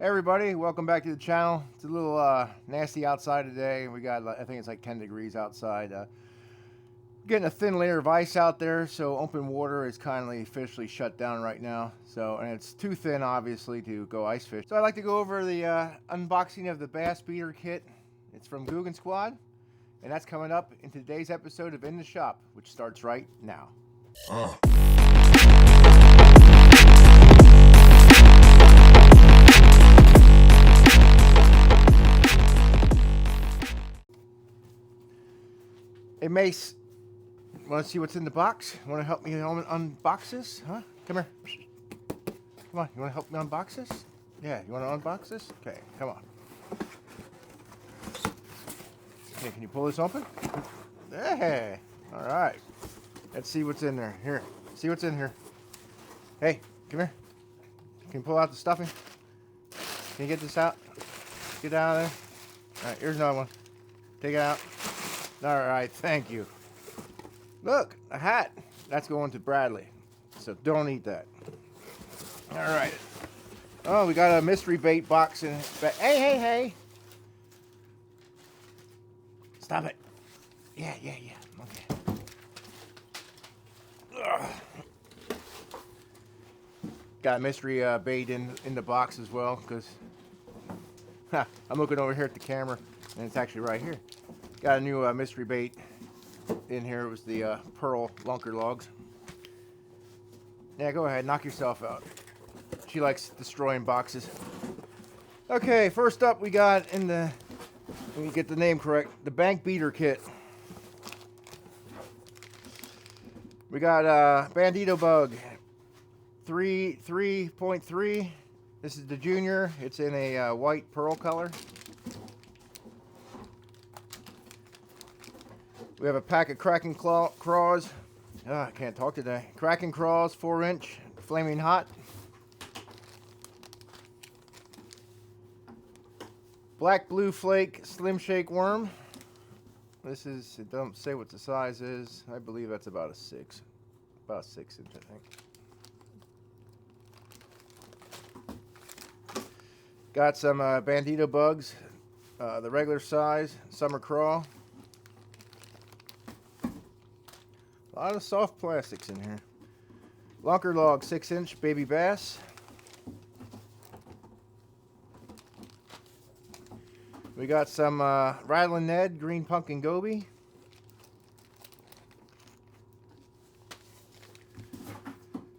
Hey everybody, welcome back to the channel. It's a little nasty outside today. We got, I think it's like 10 degrees outside. Getting a thin layer of ice out there, so open water is kindly officially shut down right now. And it's too thin, obviously, to go ice fish. So I'd like to go over the unboxing of the Bass Beater Kit. It's from Googan Squad, and that's coming up in today's episode of In the Shop, which starts right now. Hey Mace, want to see what's in the box? Want to help me unbox this? Huh? Come here. Come on, you want to help me unbox this? Yeah, you want to unbox this? Okay, come on. Okay, can you pull this open? Hey, all right. Let's see what's in there. Here, see what's in here. Hey, come here. Can you pull out the stuffing? Can you get this out? Get out of there. All right, here's another one. Take it out. All right, thank you. Look, a hat. That's going to Bradley, so don't eat that. All right. Oh, we got a mystery bait box in it. Hey. Stop it. Yeah. Okay. Ugh. Got a mystery bait in the box as well, because I'm looking over here at the camera, and it's actually right here. Got a new mystery bait in here. It was the Pearl Lunker Logs. Yeah, go ahead, knock yourself out. She likes destroying boxes. Okay, first up we got in the, let me get the name correct, the Bank Beater Kit. We got Bandito Bug 3.3. This is the junior. It's in a white pearl color. We have a pack of Kraken Craws. I can't talk today. Kraken Craws, 4-inch, flaming hot. Black Blue Flake Slim Shake Worm. This is, it don't say what the size is. I believe that's about a 6. About 6 inch, I think. Got some Bandito bugs. The regular size, summer crawl. A lot of soft plastics in here. Lunker Log 6-inch baby bass. We got some Rattlin' Ned green pumpkin goby.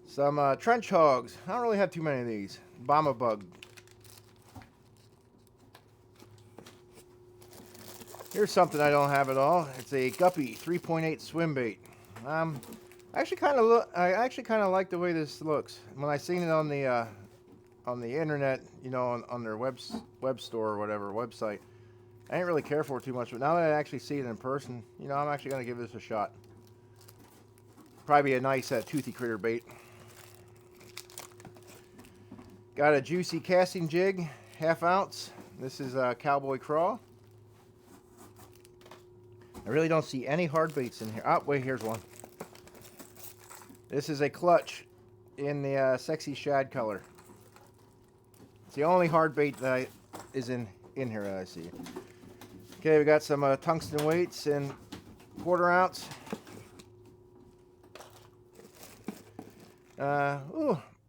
Some trench hogs. I don't really have too many of these. Bomba bug. Here's something I don't have at all. It's a Guppy 3.8 swim bait. I actually kind of like the way this looks. When I seen it on the internet, you know, on their web store or whatever website, I didn't really care for it too much. But now that I actually see it in person, you know, I'm actually gonna give this a shot. Probably be a nice toothy critter bait. Got a juicy casting jig, 1/2 ounce. This is Cowboy Craw. I really don't see any hard baits in here. Oh, wait, here's one. This is a clutch in the Sexy Shad color. It's the only hard bait that is in here that I see. Okay, we got some tungsten weights in 1/4 ounce.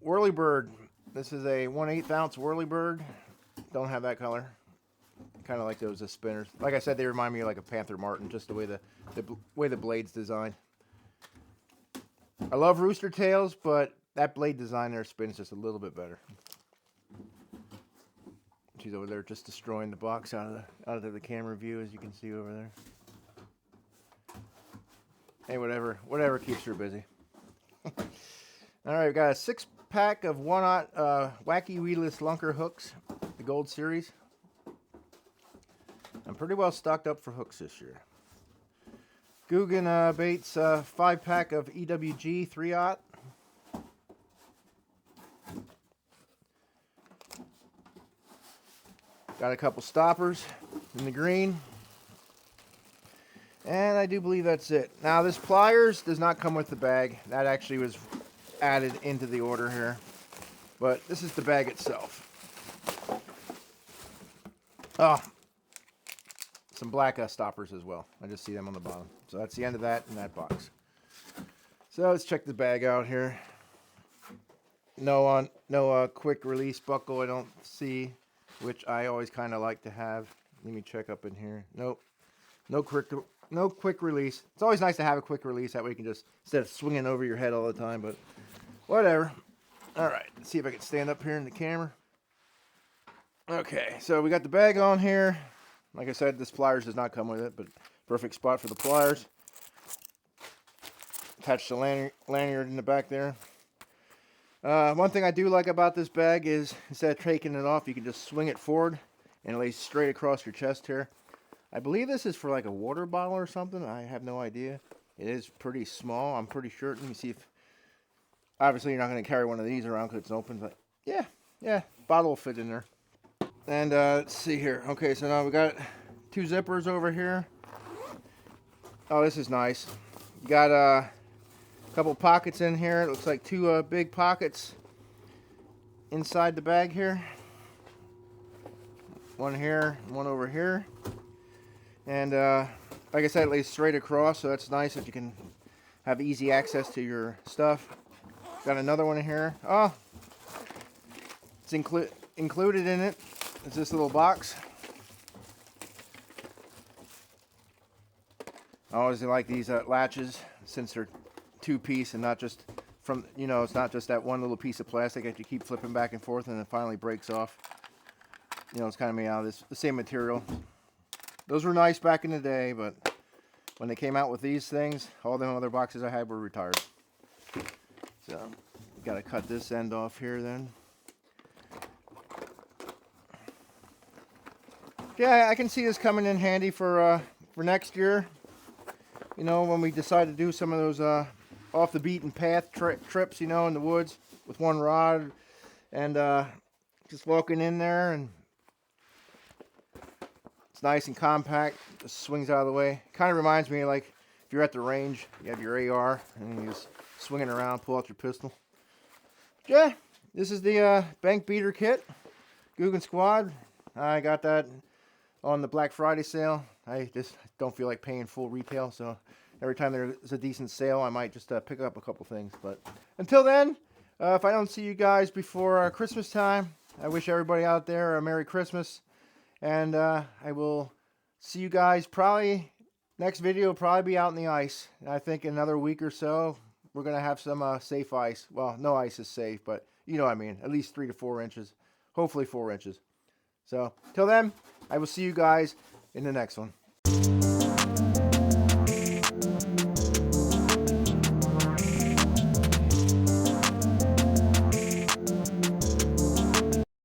Whirlybird. This is a 1/8 ounce Whirlybird. Don't have that color. Kind of like those spinners. Like I said, they remind me of like a Panther Martin, just the way the blade's designed. I love rooster tails, but that blade design there spins just a little bit better. She's over there just destroying the box out of the camera view, as you can see over there. Hey, whatever keeps her busy. All right, we got a 6-pack of 1/0 wacky weedless lunker hooks, the Gold Series. I'm pretty well stocked up for hooks this year. Googan Baits 5-pack of EWG 3/0. Got a couple stoppers in the green. And I do believe that's it. Now this pliers does not come with the bag. That actually was added into the order here. But this is the bag itself. Oh, some black stoppers as well. I just see them on the bottom. So that's the end of that in that box. So let's check the bag out here. No quick release buckle I don't see, which I always kind of like to have. Let me check up in here. Nope. No quick release. It's always nice to have a quick release. That way you can just, instead of swinging over your head all the time, but whatever. All right, let's see if I can stand up here in the camera. Okay, so we got the bag on here. Like I said, this pliers does not come with it, but perfect spot for the pliers. Attach the lanyard in the back there. One thing I do like about this bag is instead of taking it off, you can just swing it forward and it lays straight across your chest here. I believe this is for like a water bottle or something. I have no idea. It is pretty small, I'm pretty sure. Let me see if... Obviously, you're not going to carry one of these around because it's open, but yeah, bottle will fit in there. And let's see here. Okay, so now we got 2 zippers over here. Oh, this is nice. You got a couple pockets in here. It looks like 2 big pockets inside the bag here. One here, one over here. And like I said, it lays straight across, so that's nice if you can have easy access to your stuff. Got another one in here. Oh, it's included in it. It's this little box. I always like these latches since they're 2-piece and not just from, you know, it's not just that one little piece of plastic that you keep flipping back and forth and it finally breaks off. You know, it's kind of made out of the same material. Those were nice back in the day, but when they came out with these things, all them other boxes I had were retired. So, got to cut this end off here then. Yeah, I can see this coming in handy for next year. You know, when we decide to do some of those off the beaten path trips, you know, in the woods with one rod and just walking in there, and it's nice and compact. Just swings out of the way. Kind of reminds me of like if you're at the range, you have your AR and you just swing it around, pull out your pistol. Yeah, this is the bank beater kit, Googan Squad. I got that on the Black Friday sale. I just don't feel like paying full retail, so every time there's a decent sale, I might just pick up a couple things. But until then, if I don't see you guys before Christmas time, I wish everybody out there a Merry Christmas. And I will see you guys probably, next video will probably be out in the ice. I think in another week or so, we're going to have some safe ice. Well, no ice is safe, but you know what I mean. At least 3 to 4 inches. Hopefully 4 inches. So, till then, I will see you guys in the next one.